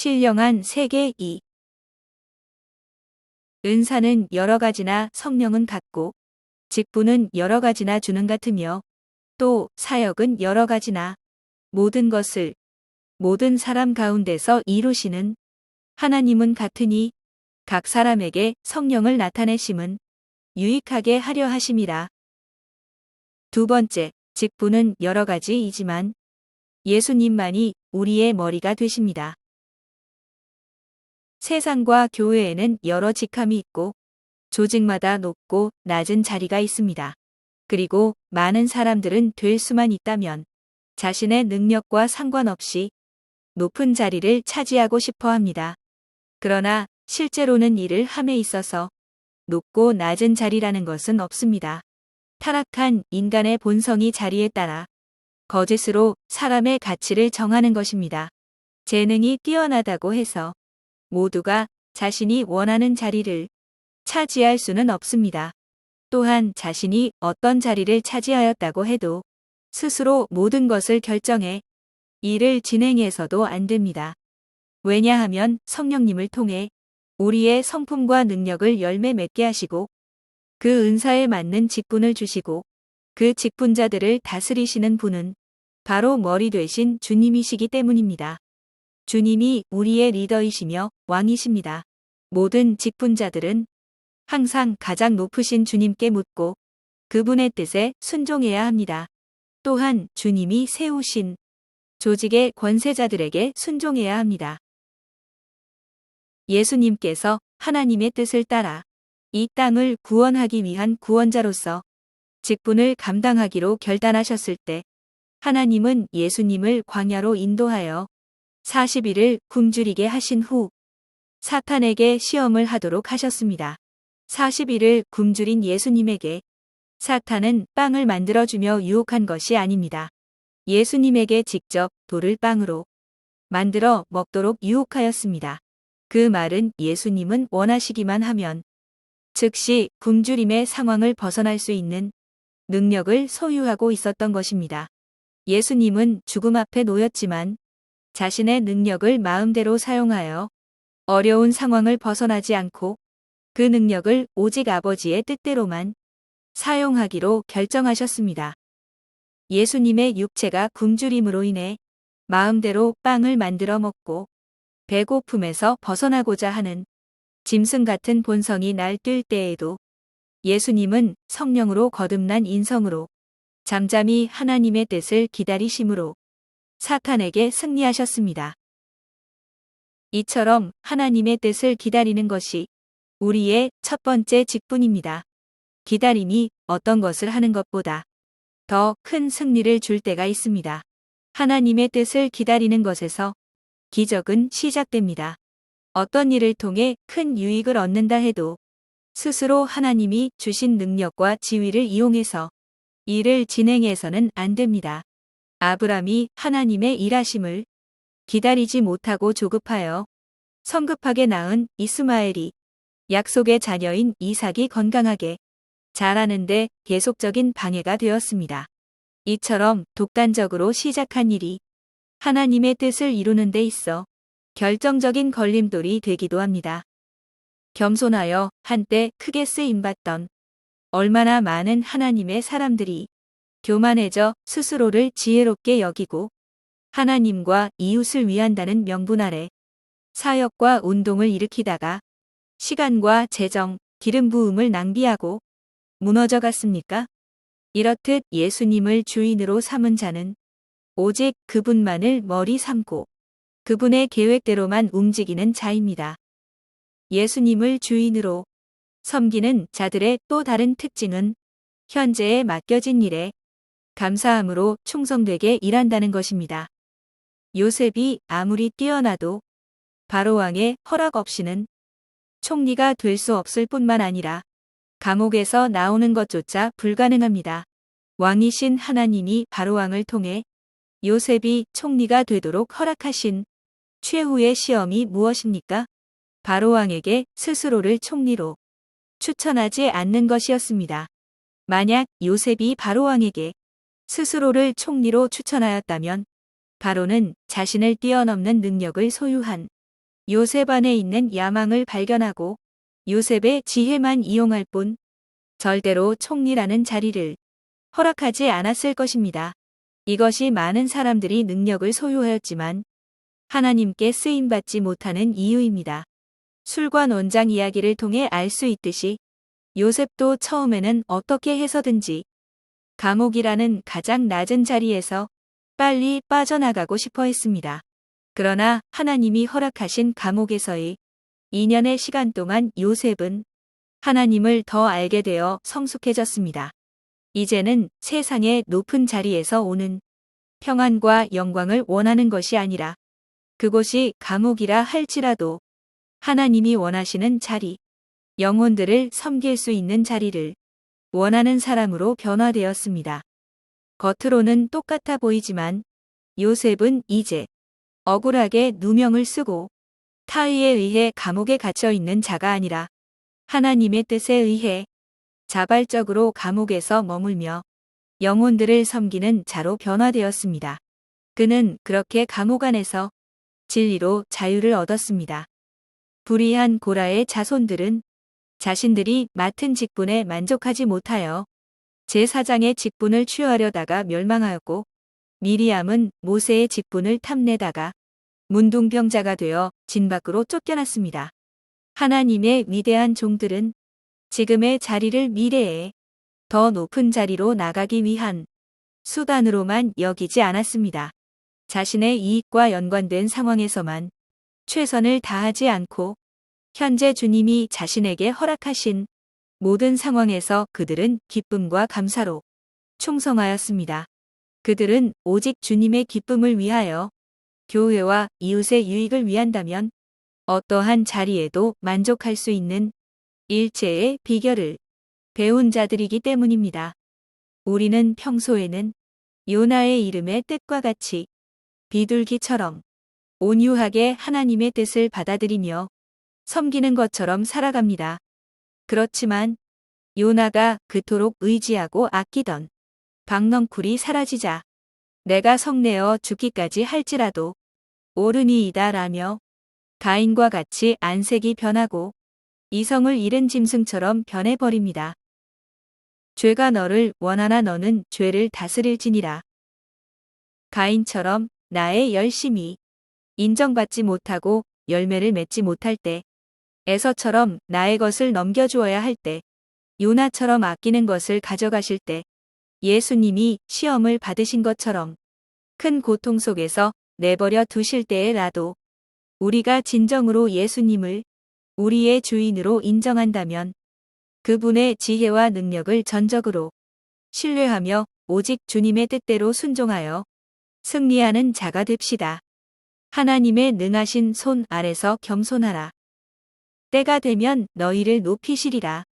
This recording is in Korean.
신령한 세계 2. 은사는 여러 가지나 성령은 같고 직분은 여러 가지나 주는 같으며 또 사역은 여러 가지나 모든 것을 모든 사람 가운데서 이루시는 하나님은 같으니 각 사람에게 성령을 나타내심은 유익하게 하려 하심이라. 두 번째, 직분은 여러 가지이지만 예수님만이 우리의 머리가 되십니다. 세상과 교회에는 여러 직함이 있고 조직마다 높고 낮은 자리가 있습니다. 그리고 많은 사람들은 될 수만 있다면 자신의 능력과 상관없이 높은 자리를 차지하고 싶어 합니다. 그러나 실제로는 일을 함에 있어서 높고 낮은 자리라는 것은 없습니다. 타락한 인간의 본성이 자리에 따라 거짓으로 사람의 가치를 정하는 것입니다. 재능이 뛰어나다고 해서 모두가 자신이 원하는 자리를 차지할 수는 없습니다. 또한 자신이 어떤 자리를 차지하였다고 해도 스스로 모든 것을 결정해 일을 진행해서도 안 됩니다. 왜냐하면 성령님을 통해 우리의 성품과 능력을 열매 맺게 하시고 그 은사에 맞는 직분을 주시고 그 직분자들을 다스리시는 분은 바로 머리 되신 주님이시기 때문입니다. 주님이 우리의 리더이시며 왕이십니다. 모든 직분자들은 항상 가장 높으신 주님께 묻고 그분의 뜻에 순종해야 합니다. 또한 주님이 세우신 조직의 권세자들에게 순종해야 합니다. 예수님께서 하나님의 뜻을 따라 이 땅을 구원하기 위한 구원자로서 직분을 감당하기로 결단하셨을 때 하나님은 예수님을 광야로 인도하여 40일을 굶주리게 하신 후 사탄에게 시험을 하도록 하셨습니다. 40일을 굶주린 예수님에게 사탄은 빵을 만들어주며 유혹한 것이 아닙니다. 예수님에게 직접 돌을 빵으로 만들어 먹도록 유혹하였습니다. 그 말은 예수님은 원하시기만 하면 즉시 굶주림의 상황을 벗어날 수 있는 능력을 소유하고 있었던 것입니다. 예수님은 죽음 앞에 놓였지만 자신의 능력을 마음대로 사용하여 어려운 상황을 벗어나지 않고 그 능력을 오직 아버지의 뜻대로만 사용하기로 결정하셨습니다. 예수님의 육체가 굶주림으로 인해 마음대로 빵을 만들어 먹고 배고픔에서 벗어나고자 하는 짐승 같은 본성이 날뛸 때에도 예수님은 성령으로 거듭난 인성으로 잠잠히 하나님의 뜻을 기다리심으로 사탄에게 승리하셨습니다. 이처럼 하나님의 뜻을 기다리는 것이 우리의 첫 번째 직분입니다. 기다림이 어떤 것을 하는 것보다 더 큰 승리를 줄 때가 있습니다. 하나님의 뜻을 기다리는 것에서 기적은 시작됩니다. 어떤 일을 통해 큰 유익을 얻는다 해도 스스로 하나님이 주신 능력과 지위를 이용해서 일을 진행해서는 안 됩니다. 아브람이 하나님의 일하심을 기다리지 못하고 조급하여 성급하게 낳은 이스마엘이 약속의 자녀인 이삭이 건강하게 자라는데 계속적인 방해가 되었습니다. 이처럼 독단적으로 시작한 일이 하나님의 뜻을 이루는 데 있어 결정적인 걸림돌이 되기도 합니다. 겸손하여 한때 크게 쓰임받던 얼마나 많은 하나님의 사람들이 교만해져 스스로를 지혜롭게 여기고 하나님과 이웃을 위한다는 명분 아래 사역과 운동을 일으키다가 시간과 재정, 기름 부음을 낭비하고 무너져 갔습니까? 이렇듯 예수님을 주인으로 삼은 자는 오직 그분만을 머리 삼고 그분의 계획대로만 움직이는 자입니다. 예수님을 주인으로 섬기는 자들의 또 다른 특징은 현재에 맡겨진 일에 감사함으로 충성되게 일한다는 것입니다. 요셉이 아무리 뛰어나도 바로왕의 허락 없이는 총리가 될 수 없을 뿐만 아니라 감옥에서 나오는 것조차 불가능합니다. 왕이신 하나님이 바로왕을 통해 요셉이 총리가 되도록 허락하신 최후의 시험이 무엇입니까? 바로왕에게 스스로를 총리로 추천하지 않는 것이었습니다. 만약 요셉이 바로왕에게 스스로를 총리로 추천하였다면 바로는 자신을 뛰어넘는 능력을 소유한 요셉 안에 있는 야망을 발견하고 요셉의 지혜만 이용할 뿐 절대로 총리라는 자리를 허락하지 않았을 것입니다. 이것이 많은 사람들이 능력을 소유하였지만 하나님께 쓰임받지 못하는 이유입니다. 술관 원장 이야기를 통해 알 수 있듯이 요셉도 처음에는 어떻게 해서든지 감옥이라는 가장 낮은 자리에서 빨리 빠져나가고 싶어 했습니다. 그러나 하나님이 허락하신 감옥에서의 2년의 시간 동안 요셉은 하나님을 더 알게 되어 성숙해졌습니다. 이제는 세상의 높은 자리에서 오는 평안과 영광을 원하는 것이 아니라 그곳이 감옥이라 할지라도 하나님이 원하시는 자리, 영혼들을 섬길 수 있는 자리를 원하는 사람으로 변화되었습니다. 겉으로는 똑같아 보이지만 요셉은 이제 억울하게 누명을 쓰고 타의에 의해 감옥에 갇혀 있는 자가 아니라 하나님의 뜻에 의해 자발적으로 감옥에서 머물며 영혼들을 섬기는 자로 변화되었습니다. 그는 그렇게 감옥 안에서 진리로 자유를 얻었습니다. 불의한 고라의 자손들은 자신들이 맡은 직분에 만족하지 못하여 제사장의 직분을 취하려다가 멸망하였고 미리암은 모세의 직분을 탐내다가 문둥병자가 되어 진 밖으로 쫓겨났습니다. 하나님의 위대한 종들은 지금의 자리를 미래에 더 높은 자리로 나가기 위한 수단으로만 여기지 않았습니다. 자신의 이익과 연관된 상황에서만 최선을 다하지 않고 현재 주님이 자신에게 허락하신 모든 상황에서 그들은 기쁨과 감사로 충성하였습니다. 그들은 오직 주님의 기쁨을 위하여 교회와 이웃의 유익을 위한다면 어떠한 자리에도 만족할 수 있는 일체의 비결을 배운 자들이기 때문입니다. 우리는 평소에는 요나의 이름의 뜻과 같이 비둘기처럼 온유하게 하나님의 뜻을 받아들이며 섬기는 것처럼 살아갑니다. 그렇지만 요나가 그토록 의지하고 아끼던 박넝쿨이 사라지자 내가 성내어 죽기까지 할지라도 옳으니이다 라며 가인과 같이 안색이 변하고 이성을 잃은 짐승처럼 변해버립니다. 죄가 너를 원하나 너는 죄를 다스릴지니라. 가인처럼 나의 열심이 인정받지 못하고 열매를 맺지 못할 때, 에서처럼 나의 것을 넘겨주어야 할 때, 요나처럼 아끼는 것을 가져가실 때, 예수님이 시험을 받으신 것처럼 큰 고통 속에서 내버려 두실 때에라도 우리가 진정으로 예수님을 우리의 주인으로 인정한다면 그분의 지혜와 능력을 전적으로 신뢰하며 오직 주님의 뜻대로 순종하여 승리하는 자가 됩시다. 하나님의 능하신 손 아래서 겸손하라. 때가 되면 너희를 높이시리라.